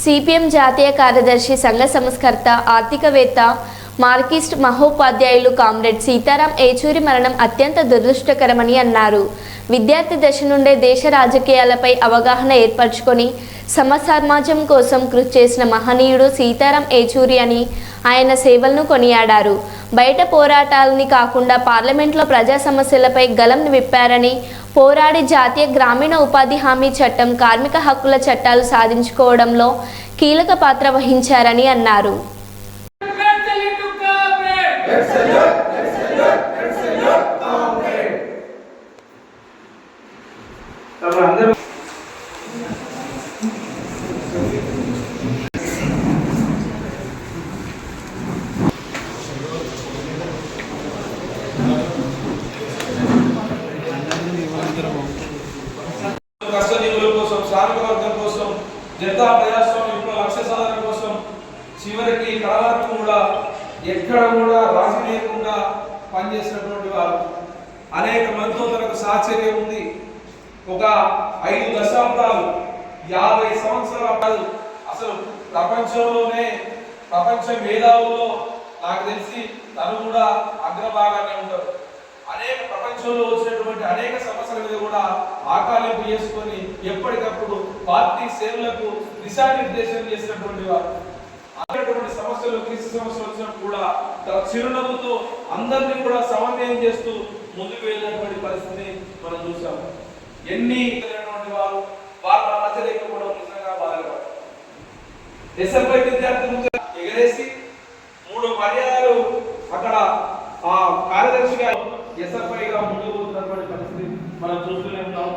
CPM జాతీయ కార్యదర్శి సంఘ సంస్కర్త ఆర్థికవేత్త మార్కిస్ట్ మహోపాధ్యాయులు కామ్రేడ్ సీతారాం ఏచూరి మరణం అత్యంత దురదృష్టకరమని అన్నారు. విద్యార్థి దశ నుండే దేశ రాజకీయాలపై అవగాహన ఏర్పరచుకొని సమాజం కోసం కృషి చేసిన మహనీయుడు సీతారాం ఏచూరి అని ఆయన సేవలను కొనియాడారు. బయట పోరాటాలని కాకుండా పార్లమెంట్లో ప్రజా సమస్యలపై గలం విప్పారని, పోరాడి జాతీయ గ్రామీణ ఉపాధి హామీ చట్టం, కార్మిక హక్కుల చట్టాలు సాధించుకోవడంలో కీలక పాత్ర వహించారని అన్నారు. కష్టజీవుల కోసం, శ్రామిక వర్గం కోసం, జనతా ప్రజాస్వామ్య లక్ష్య సాధన కోసం చివరికి కళావరకు కూడా ఎక్కడ కూడా రాజీ లేకుండా పనిచేసినటువంటి వారు అనేక మందితో తనకు సాహచర్యం ఉంది. ఒక 5 దశాబ్దాలు 50 సంవత్సరాలు అసలు ప్రపంచంలోనే ప్రపంచ మేధావుల్లో నాకు తెలిసి తను కూడా అగ్రభాగానే ఉంటారు. అనేక ప్రపంచంలో వచ్చినటువంటి అనేక సమస్యల మీద కూడా ఆకాలింపు చేసుకొని ఎప్పటికప్పుడు పార్టీ సేవలకు దిశానిర్దేశం చేసినటువంటి వారు. అనేటువంటి సమస్యలు, క్లిష్ట సమస్యలు వచ్చినప్పుడు కూడా చిరునవ్వుతో అందరినీ కూడా సమన్వయం చేస్తూ ముందుకు వెళ్ళినటువంటి పరిస్థితిని మనం చూసాము. ఎన్ని వారు వాళ్ళ మధ్య లేకపోవడం నిజంగా బాధగా. ఎస్ఎఫ్ఐ విద్యార్థులు ఎగరేసి 3 పర్యాయాలు అక్కడ ఆ కార్యదర్శిగా ఎస్ఎఫ్ఐగా ముందుకు పోతున్నటువంటి పరిస్థితి మనం చూస్తూనే ఉన్నాం.